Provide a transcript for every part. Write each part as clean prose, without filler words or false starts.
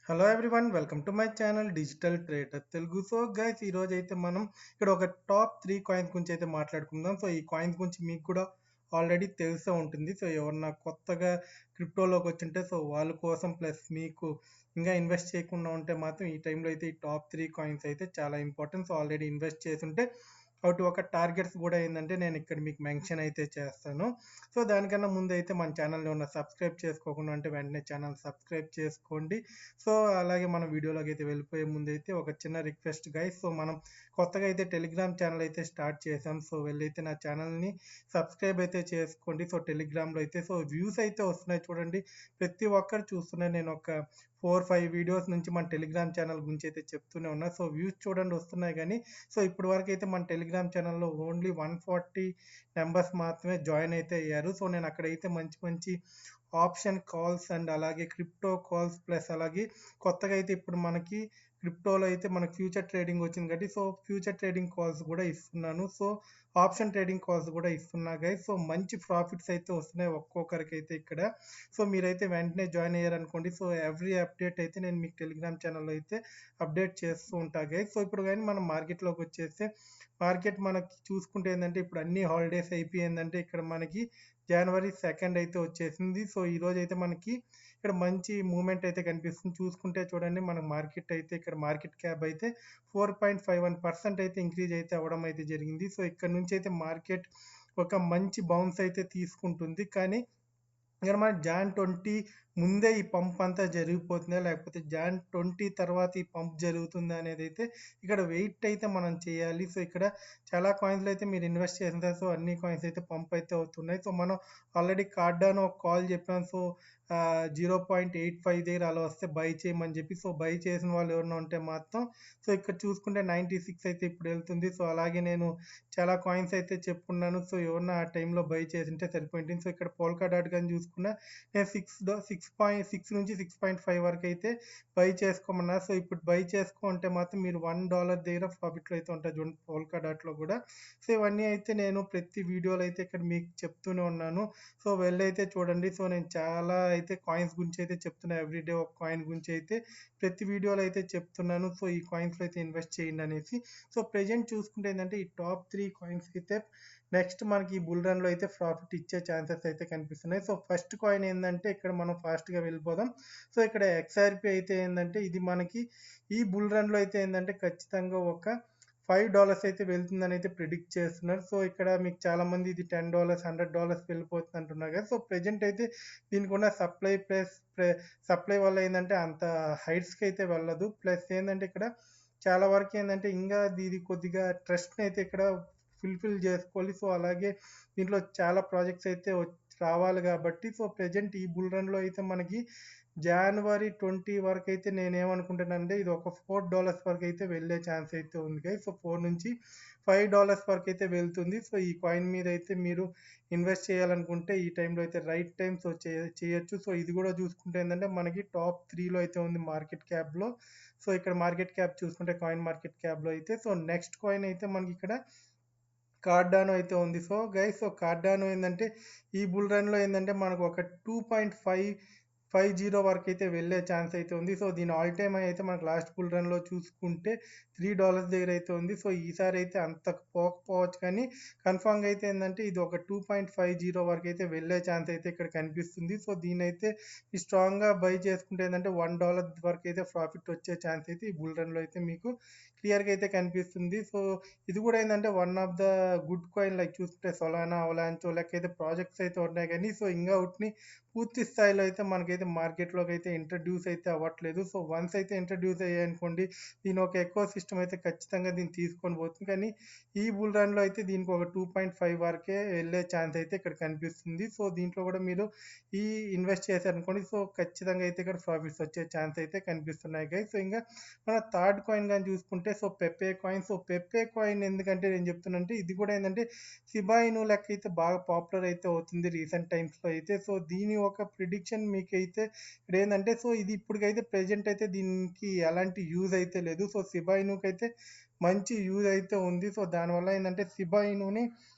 Hello everyone welcome to my channel digital trader Telugu. So guys ఈ రోజు అయితే మనం ఇక్కడ ఒక టాప్ 3 కాయిన్స్ గురించి అయితే మాట్లాడుకుందాం. సో ఈ కాయిన్స్ గురించి మీకు కూడా ఆల్రెడీ తెలిసే ఉంటుంది. సో ఎవరన్నా కొత్తగా క్రిప్టోలోకి వచ్చింటే సో వాళ్ళ కోసం ప్లస్ మీకు ఇంకా ఇన్వెస్ట్ చేయకుండా ఉంటే మాత్రం ఈ టైంలో అయితే ఈ టాప్ 3 కాయిన్స్ అయితే చాలా ఇంపార్టెంట్. సో ఆల్రెడీ ఇన్వెస్ట్ చేసి ఉంటే ఒకటి ఒక టార్గెట్స్ కూడా ఏంటంటే నేను ఇక్కడ మీకు మెన్షన్ అయితే చేస్తాను. సో దానికన్నా ముందు అయితే మన ఛానల్ని ఉన్న సబ్స్క్రైబ్ చేసుకోకుండా అంటే వెంటనే ఛానల్ సబ్స్క్రైబ్ చేసుకోండి. సో అలాగే మనం వీడియోలోకి అయితే వెళ్ళిపోయే ముందు అయితే ఒక చిన్న రిక్వెస్ట్ గైస్. సో మనం కొత్తగా అయితే టెలిగ్రామ్ ఛానల్ అయితే స్టార్ట్ చేసాం. సో వెళ్ళైతే నా ఛానల్ని సబ్స్క్రైబ్ అయితే చేసుకోండి. సో టెలిగ్రామ్లో అయితే సో వ్యూస్ అయితే వస్తున్నాయి చూడండి, ప్రతి ఒక్కరు చూస్తున్నారు. నేను ఒక 4-5 వీడియోస్ నుంచి మన టెలిగ్రామ్ ఛానల్ గురించి అయితే చెప్తూనే ఉన్నా. సో వ్యూస్ చూడండి వస్తున్నాయి, కానీ సో ఇప్పుడు వరకు అయితే మన టెలిగ్రామ్ ఛానల్లో ఓన్లీ 140 మెంబర్స్ మాత్రమే జాయిన్ అయితే అయ్యారు. సో నేను అక్కడైతే మంచి మంచి ఆప్షన్ కాల్స్ అండ్ అలాగే క్రిప్టో కాల్స్ ప్లస్ అలాగే కొత్తగా అయితే ఇప్పుడు మనకి క్రిప్టోలో అయితే మనకి ఫ్యూచర్ ట్రేడింగ్ వచ్చింది కాబట్టి సో ఫ్యూచర్ ట్రేడింగ్ కాల్స్ కూడా ఇస్తున్నాను. సో ఆప్షన్ ట్రేడింగ్ కాల్స్ కూడా ఇస్తున్నా గైస్. సో మంచి ప్రాఫిట్స్ అయితే వస్తున్నాయి ఒక్కొక్కరికి అయితే ఇక్కడ. సో మీరైతే వెంటనే జాయిన్ అయ్యారనుకోండి, సో ఎవ్రీ అప్డేట్ అయితే నేను మీకు టెలిగ్రామ్ ఛానల్లో అయితే అప్డేట్ చేస్తూ ఉంటా గైస్. సో ఇప్పుడు కానీ మనం మార్కెట్లోకి వచ్చేస్తే మార్కెట్ మనకి చూసుకుంటే ఏంటంటే ఇప్పుడు అన్ని హాలిడేస్ అయిపోయిందంటే ఇక్కడ మనకి జనవరి 2 అయితే వచ్చేసింది. సో ఈ రోజు అయితే మనకి ఇక్కడ మంచి మూమెంట్ అయితే కనిపిస్తుంది. చూసుకుంటే చూడండి మనకు మార్కెట్ అయితే ఇక్కడ మార్కెట్ క్యాప్ అయితే 4.51% అయితే ఇంక్రీజ్ అయితే అవ్వడం అయితే జరిగింది. సో ఇక్కడ నుంచి అయితే మార్కెట్ ఒక మంచి బౌన్స్ అయితే తీసుకుంటుంది. కానీ ఇక్కడ మన జాన్ 20 ముందే ఈ పంప్ అంతా జరిగిపోతుందా, లేకపోతే జాన్ 20 తర్వాత ఈ పంప్ జరుగుతుందా అనేది అయితే ఇక్కడ వెయిట్ అయితే మనం చేయాలి. సో ఇక్కడ చాలా కాయిన్స్లో అయితే మీరు ఇన్వెస్ట్ చేసిన సో అన్ని కాయిన్స్ అయితే పంప్ అయితే అవుతున్నాయి. సో మనం ఆల్రెడీ కార్డానో ఒక కాల్ చెప్పాం. సో 0.85 దగ్గర అలా వస్తే బై చేయమని చెప్పి, సో బై చేసిన వాళ్ళు ఎవరైనా ఉంటే మాత్రం సో ఇక్కడ చూసుకుంటే 96 అయితే ఇప్పుడు వెళ్తుంది. సో అలాగే నేను చాలా కాయిన్స్ అయితే చెప్పుకున్నాను. సో ఎవరన్నా ఆ టైంలో బై చేసింటే సరిపోయింది. సో ఇక్కడ పోల్కా డాట్ కానీ చూసుకున్నా నేను 6 నుంచి 6.5 వరకు అయితే బై చేసుకోమన్నా. సో ఇప్పుడు బై చేసుకుంటే మాత్రం మీరు $1 దగ్గర ప్రాఫిట్లో అయితే ఉంటుంది చూడండి పోల్కా డాట్లో కూడా. సో ఇవన్నీ అయితే నేను ప్రతి వీడియోలో అయితే ఇక్కడ మీకు చెప్తూనే ఉన్నాను. సో వెళ్ళైతే చూడండి. సో నేను చాలా అయితే కాయిన్స్ గురించి అయితే చెప్తున్నా, ఎవ్రీడే ఒక కాయిన్ గురించి అయితే ప్రతి వీడియోలో అయితే చెప్తున్నాను. సో ఈ కాయిన్స్లో అయితే ఇన్వెస్ట్ చేయండి అనేసి. సో ప్రెజెంట్ చూసుకుంటే ఏంటంటే ఈ టాప్ 3 కాయిన్స్ అయితే నెక్స్ట్ మనకి ఈ బుల్ రన్లో అయితే ప్రాఫిట్ ఇచ్చే ఛాన్సెస్ అయితే కనిపిస్తున్నాయి. సో ఫస్ట్ కాయిన్ ఏంటంటే ఇక్కడ మనం ఫాస్ట్గా వెళ్ళిపోదాం. సో ఇక్కడ XRP అయితే ఏంటంటే ఇది మనకి ఈ బుల్ రన్లో అయితే ఏంటంటే ఖచ్చితంగా ఒక $5 అయితే వెళ్తుందని అయితే ప్రిడిక్ట్ చేస్తున్నారు. సో ఇక్కడ మీకు చాలా మంది ఇది $10 $100 వెళ్ళిపోతుంది అంటున్నారు కదా. సో ప్రెజెంట్ అయితే దీనికి ఉన్న సప్లై ప్లస్ సప్లై వల్ల ఏంటంటే అంత హైట్స్కి అయితే వెళ్ళదు. ప్లస్ ఏంటంటే ఇక్కడ చాలా వరకు ఏంటంటే ఇంకా ఇది కొద్దిగా ట్రస్ట్ని అయితే ఇక్కడ ఫుల్ఫిల్ చేసుకోవాలి. సో అలాగే దీంట్లో చాలా ప్రాజెక్ట్స్ అయితే రావాలి కాబట్టి సో ప్రెజెంట్ ఈ బుల్ రన్లో అయితే మనకి జనవరి 20 వరకు అయితే నేనేమనుకుంటానంటే ఇది ఒక $4 వరకు అయితే వెళ్ళే ఛాన్స్ అయితే ఉంది గైస్. సో 4 నుంచి $5 వరకు అయితే వెళ్తుంది. సో ఈ కాయిన్ మీద అయితే మీరు ఇన్వెస్ట్ చేయాలనుకుంటే ఈ టైంలో అయితే రైట్ టైం సో చేయొచ్చు. సో ఇది కూడా చూసుకుంటే ఏంటంటే మనకి టాప్ 3లో అయితే ఉంది మార్కెట్ క్యాప్లో. సో ఇక్కడ మార్కెట్ క్యాప్ చూసుకుంటే కాయిన్ మార్కెట్ క్యాప్లో అయితే సో నెక్స్ట్ కాయిన్ అయితే మనకి ఇక్కడ కార్డానో అయితే ఉంది. సో గైస్ సో కార్డానో ఏంటంటే ఈ బుల్ రన్లో ఏంటంటే మనకు ఒక 2.550 వరకు అయితే వెళ్ళే ఛాన్స్ అయితే ఉంది. సో దీని ఆల్ టైమ్ అయితే మనకు లాస్ట్ బుల్ రన్లో చూసుకుంటే $3 దగ్గర అయితే ఉంది. సో ఈసారి అయితే అంత పోకపోవచ్చు, కానీ కన్ఫామ్గా అయితే ఏంటంటే ఇది ఒక 2.50 వరకు అయితే వెళ్ళే ఛాన్స్ అయితే ఇక్కడ కనిపిస్తుంది. సో దీని అయితే ఈ స్ట్రాంగ్గా బై చేసుకుంటే ఏంటంటే $1 వరకు అయితే ప్రాఫిట్ వచ్చే ఛాన్స్ అయితే ఈ బుల్ రన్లో అయితే మీకు క్లియర్గా అయితే కనిపిస్తుంది. సో ఇది కూడా ఏంటంటే one of the good coin like చూసుకుంటే సొలానా అవలాంచో లెక్క అయితే ప్రాజెక్ట్స్ అయితే ఉన్నాయి, కానీ సో ఇంకా వాటిని పూర్తి స్థాయిలో అయితే మనకైతే మార్కెట్లోకి అయితే ఇంట్రడ్యూస్ అయితే అవ్వట్లేదు. సో వన్స్ అయితే ఇంట్రడ్యూస్ అయ్యాయనుకోండి దీని ఒక ఎకో సిస్టమ్ అయితే ఖచ్చితంగా దీన్ని తీసుకొని పోతుంది. కానీ ఈ బుల్ రన్లో అయితే దీనికి ఒక 2.5 వరకే వెళ్ళే ఛాన్స్ అయితే ఇక్కడ కనిపిస్తుంది. సో దీంట్లో కూడా మీరు ఈ ఇన్వెస్ట్ చేశారనుకోండి సో ఖచ్చితంగా అయితే ఇక్కడ ప్రాఫిట్స్ వచ్చే ఛాన్స్ అయితే కనిపిస్తున్నాయి గైస్. సో ఇంకా మన థర్డ్ కాయిన్ కానీ చూసుకుంటే so Pepe coin. So Pepe coin ఎందుకంటే నేను చెప్తున్నానంటే ఇది కూడా ఏంటంటే సిబాయిను లెక్క అయితే బాగా పాపులర్ అయితే అవుతుంది రీసెంట్ టైమ్స్లో అయితే. సో దీని ఒక ప్రిడిక్షన్ మీకైతే ఇక్కడ ఏంటంటే సో ఇది ఇప్పటికైతే ప్రెజెంట్ అయితే దీనికి ఎలాంటి యూజ్ అయితే లేదు. సో సిబాయినుకి అయితే మంచి యూజ్ అయితే ఉంది. సో దానివల్ల ఏంటంటే సిబాయినుని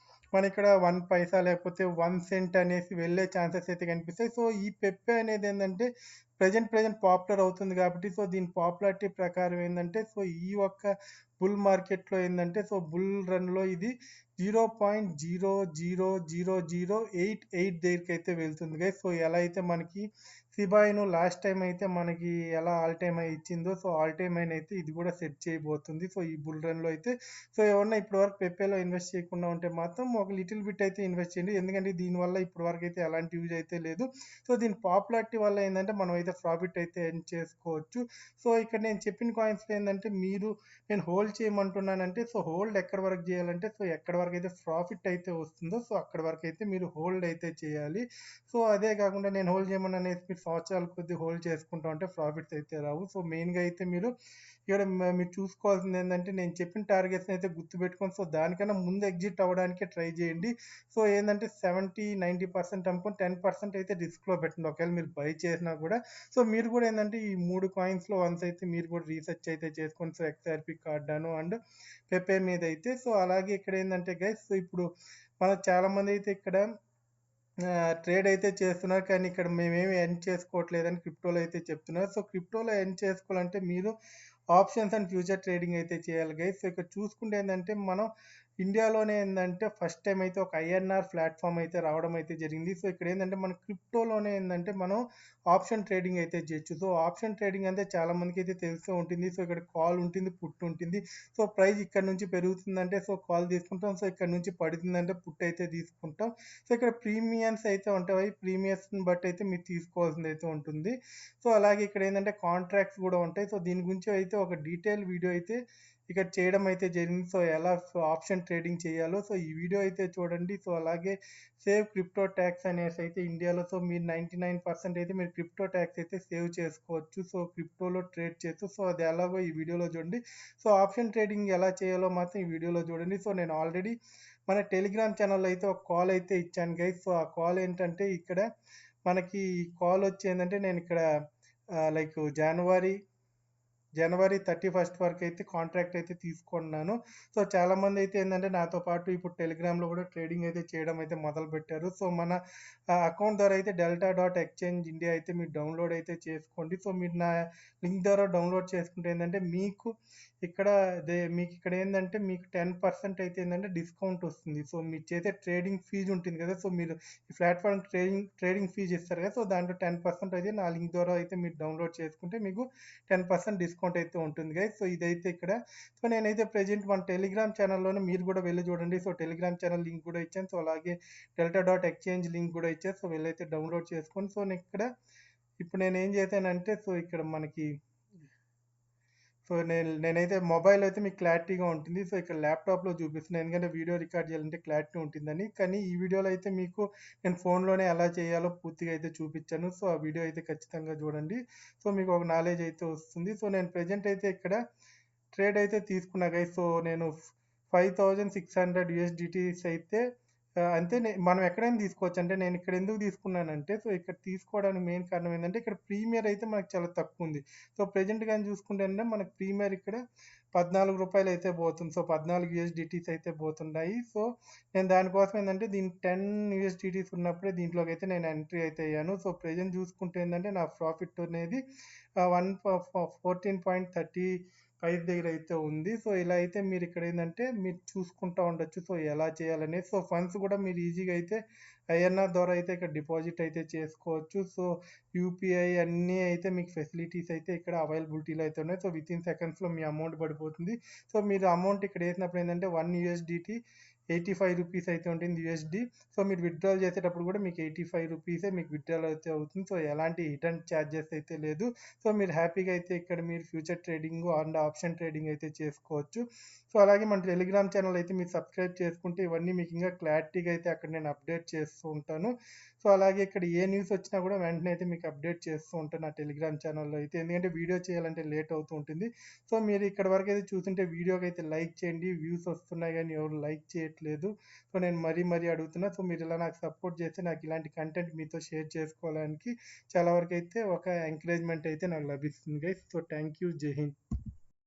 మన ఇక్కడ 1 పైసా లేకపోతే 1 సెంట్ అనేసి వెళ్ళే ఛాన్సెస్ అయితే కనిపిస్తాయి. సో ఈ పెప్పే అనేది ఏంటంటే ప్రెజెంట్ పాపులర్ అవుతుంది కాబట్టి సో దీని పాపులారిటీ ప్రకారం ఏందంటే సో ఈ ఒక్క బుల్ మార్కెట్‌లో ఏందంటే సో బుల్ రన్‌లో ఇది 0.00088 దగ్గరికైతే వెళ్తుంది గైస్. సో ఎలా అయితే మనకి షిబా ఇను లాస్ట్ టైం అయితే మనకి ఎలా ఆల్ టైమ్ హై ఇచ్చిందో సో ఆల్ టైమ్ హై అయితే ఇది కూడా సెట్ చేయబోతుంది. సో ఈ బుల్ రన్‌లో అయితే సో ఎవరన్నా ఇప్పటివరకు పెప్పేలో ఇన్వెస్ట్ చేయకుండా ఉంటే మాత్రం ఒక లిటిల్ బిట్ అయితే ఇన్వెస్ట్ చేయండి. ఎందుకంటే దీనివల్ల ఇప్పటివరకు అయితే ఎలాంటి యూజ్ అయితే లేదు. సో దీని పాపులారిటీ వల్ల ఏంటంటే మనం అయితే ప్రాఫిట్ అయితే ఎర్న్ చేసుకోవచ్చు. సో ఇక్కడ నేను చెప్పిన కాయిన్స్‌లో ఏందంటే నేను హోల్డ్ చేయమంటున్నానంటే సో హోల్డ్ ఎక్కడి వరకు చేయాలంటే సో ఎక్కడి వరకు అయితే ప్రాఫిట్ అయితే వస్తుందో సో అక్కడి వరకు అయితే మీరు హోల్డ్ అయితే చేయాలి. సో అదే కాకుండా నేను హోల్డ్ చేయమని అనేసి మీరు సంవత్సరాల కొద్దీ హోల్డ్ చేసుకుంటా ఉంటే ప్రాఫిట్స్ అయితే రావు. సో మెయిన్గా అయితే ఇక్కడ మీరు చూసుకోవాల్సింది ఏంటంటే నేను చెప్పిన టార్గెట్స్ని అయితే గుర్తుపెట్టుకొని సో దానికన్నా ముందు ఎగ్జిట్ అవ్వడానికే ట్రై చేయండి. సో ఏంటంటే 70-90% అమ్ముకొని 10% అయితే రిస్క్లో పెట్టండి ఒకవేళ మీరు బై చేసినా కూడా. సో మీరు కూడా ఏంటంటే ఈ 3 కాయిన్స్లో వన్స్ అయితే మీరు కూడా రీసెర్చ్ అయితే చేసుకోండి. సో XRP, కార్డానో అండ్ పెపే మీద అయితే. సో అలాగే ఇక్కడ ఏంటంటే గైస్ సో ఇప్పుడు చాలా మంది అయితే ఇక్కడ ట్రేడ్ అయితే చేస్తున్నారు కానీ ఇక్కడ మేమేమి ఎర్న్ చేసుకోవట్లేదని క్రిప్టోలో అయితే చెప్తున్నారు. సో క్రిప్టోలో ఎర్న్ చేసుకోవాలంటే మీరు ఆప్షన్స్ అండ్ ఫ్యూచర్ ట్రేడింగ్ అయితే చేయాలి గైస్. సో ఇక్కడ చూసుకుంటే ఏంటంటే మనం ఇండియాలోనే ఏంటంటే ఫస్ట్ టైం అయితే ఒక ఐఎన్ఆర్ ప్లాట్ఫామ్ అయితే రావడం అయితే జరిగింది. సో ఇక్కడ ఏంటంటే మన క్రిప్టోలోనే ఏంటంటే మనం ఆప్షన్ ట్రేడింగ్ అయితే చేయొచ్చు. సో ఆప్షన్ ట్రేడింగ్ అంటే చాలా మందికి అయితే తెలిసే ఉంటుంది. సో ఇక్కడ కాల్ ఉంటుంది, పుట్ ఉంటుంది. సో ప్రైస్ ఇక్కడ నుంచి పెరుగుతుందంటే సో కాల్ తీసుకుంటాం. సో ఇక్కడ నుంచి పడుతుందంటే పుట్ అయితే తీసుకుంటాం. సో ఇక్కడ ప్రీమియమ్స్ అయితే ఉంటాయి. ప్రీమియమ్స్ని బట్టి అయితే మీరు తీసుకోవాల్సింది అయితే ఉంటుంది. సో అలాగే ఇక్కడ ఏంటంటే కాంట్రాక్ట్స్ కూడా ఉంటాయి. సో దీని గురించి అయితే ఒక డీటెయిల్ వీడియో అయితే ఇక్కడ చేయడం అయితే జరిగింది. సో ఎలా ఆప్షన్ ట్రేడింగ్ చేయాలో సో ఈ వీడియో అయితే చూడండి. సో అలాగే సేవ్ క్రిప్టో ట్యాక్స్ అనేసి అయితే ఇండియాలో సో మీరు 99% అయితే మీరు క్రిప్టో ట్యాక్స్ అయితే సేవ్ చేసుకోవచ్చు. సో క్రిప్టోలో ట్రేడ్ చేస్తూ సో అది ఎలాగో ఈ వీడియోలో చూడండి. సో ఆప్షన్ ట్రేడింగ్ ఎలా చేయాలో మాత్రం ఈ వీడియోలో చూడండి. సో నేను ఆల్రెడీ మన టెలిగ్రామ్ ఛానల్లో అయితే ఒక కాల్ అయితే ఇచ్చాను గైస్. సో ఆ కాల్ ఏంటంటే ఇక్కడ మనకి కాల్ వచ్చి ఏంటంటే నేను ఇక్కడ లైక్ జనవరి 31 వరకు అయితే కాంట్రాక్ట్ అయితే తీసుకున్నాను. సో చాలామంది అయితే ఏంటంటే నాతో పాటు ఇప్పుడు టెలిగ్రామ్లో కూడా ట్రేడింగ్ అయితే చేయడం అయితే మొదలుపెట్టారు. సో మన అకౌంట్ ద్వారా అయితే delta.exchange ఇండియా అయితే మీరు డౌన్లోడ్ అయితే చేసుకోండి. సో మీరు నా లింక్ ద్వారా డౌన్లోడ్ చేసుకుంటే ఏంటంటే మీకు ఇక్కడ ఏంటంటే మీకు 10% అయితే ఏంటంటే డిస్కౌంట్ వస్తుంది. సో మీరు చేసే ట్రేడింగ్ ఫీజు ఉంటుంది కదా. సో మీరు ఈ ప్లాట్ఫామ్ ట్రేడింగ్ ఫీజు ఇస్తారు కదా. సో దాంట్లో 10% అయితే నా లింక్ ద్వారా అయితే మీరు డౌన్లోడ్ చేసుకుంటే మీకు 10% డిస్కౌంట్ అయితే ఉంటుంది గైస్. సో ఇదైతే ఇక్కడ సో నేనైతే ప్రెజెంట్ మన టెలిగ్రామ్ ఛానల్లోనే మీరు కూడా వెళ్ళి చూడండి. సో టెలిగ్రామ్ ఛానల్ లింక్ కూడా ఇచ్చాను. సో అలాగే delta.exchange లింక్ కూడా ఇచ్చాను. సో వెళ్ళైతే డౌన్లోడ్ చేసుకోండి. సో ఇప్పుడు నేను ఏం చేశానంటే సో ఇక్కడ మనకి సో నేనైతే మొబైల్ అయితే మీకు క్లారిటీగా ఉంటుంది. సో ఇక్కడ ల్యాప్టాప్లో చూపిస్తున్నాను ఎందుకంటే వీడియో రికార్డ్ చేయాలంటే క్లారిటీ ఉంటుందని. కానీ ఈ వీడియోలో అయితే మీకు నేను ఫోన్లోనే ఎలా చేయాలో పూర్తిగా అయితే చూపించాను. సో ఆ వీడియో అయితే ఖచ్చితంగా చూడండి. సో మీకు ఒక నాలెడ్జ్ అయితే వస్తుంది. సో నేను ప్రెజెంట్ అయితే ఇక్కడ ట్రేడ్ అయితే తీసుకున్నా గైస్. సో నేను 5600 USDTs అయితే అంతే మనం ఎక్కడైనా తీసుకోవచ్చు. అంటే నేను ఇక్కడ ఎందుకు తీసుకున్నానంటే సో ఇక్కడ తీసుకోవడానికి మెయిన్ కారణం ఏంటంటే ఇక్కడ ప్రీమియర్ అయితే మనకు చాలా తక్కువ ఉంది. సో ప్రెజెంట్ కానీ చూసుకుంటే అంటే మనకు ప్రీమియర్ ఇక్కడ ₹14 అయితే పోతుంది. సో 14 USDTs అయితే పోతున్నాయి. సో నేను దానికోసం ఏంటంటే దీని 10 USDTs ఉన్నప్పుడే దీంట్లోకి అయితే నేను ఎంట్రీ అయితే అయ్యాను. సో ప్రెజెంట్ చూసుకుంటే ఏంటంటే నా ప్రాఫిట్ అనేది 14.35 దగ్గర అయితే ఉంది. సో ఇలా అయితే మీరు ఇక్కడ ఏంటంటే మీరు చూసుకుంటూ ఉండొచ్చు. సో ఎలా చేయాలనేది. సో ఫండ్స్ కూడా మీరు ఈజీగా అయితే ఐఎన్ఆర్ ద్వారా అయితే ఇక్కడ డిపాజిట్ అయితే చేసుకోవచ్చు. సో యూపీఐ అన్నీ అయితే మీకు ఫెసిలిటీస్ అయితే ఇక్కడ అవైలబిలిటీలో అయితే ఉన్నాయి. సో విత్ ఇన్ సెకండ్స్లో మీ అమౌంట్ పడిపోతుంది. సో మీరు అమౌంట్ ఇక్కడ వేసినప్పుడు ఏంటంటే 1 USDT ₹85 అయితే ఉంటుంది USD. సో మీరు విత్డ్రాల్ చేసేటప్పుడు కూడా మీకు ₹85 మీకు విత్డ్రాల్ అయితే అవుతుంది. సో ఎలాంటి హిడెన్ ఛార్జెస్ అయితే లేదు. సో మీరు హ్యాపీగా అయితే ఇక్కడ మీరు future trading and option trading అయితే చేసుకోవచ్చు. సో అలాగే మన టెలిగ్రామ్ ఛానల్ అయితే మీరు సబ్స్క్రైబ్ చేసుకుంటే ఇవన్నీ మీకు ఇంకా క్లారిటీగా అయితే అక్కడ నేను అప్డేట్ చేస్తూ ఉంటాను. సో అలాగే ఇక్కడ ఏ న్యూస్ వచ్చినా కూడా వెంటనే అయితే మీకు అప్డేట్ చేస్తూ ఉంటాను నా టెలిగ్రామ్ ఛానల్లో అయితే. ఎందుకంటే వీడియో చేయాలంటే లేట్ అవుతూ ఉంటుంది. సో మీరు ఇక్కడ వరకు అయితే చూస్తుంటే వీడియోకి అయితే లైక్ చేయండి. వ్యూస్ వస్తున్నాయి కానీ ఎవరు లైక్ చేయట్లేదు. సో నేను మరీ అడుగుతున్నా. సో మీరు ఇలా నాకు సపోర్ట్ చేస్తే నాకు ఇలాంటి కంటెంట్ మీతో షేర్ చేసుకోవడానికి చాలా వరకు అయితే ఒక ఎంకరేజ్మెంట్ అయితే నాకు లభిస్తుంది గైస్. So thank you. జై హింద్.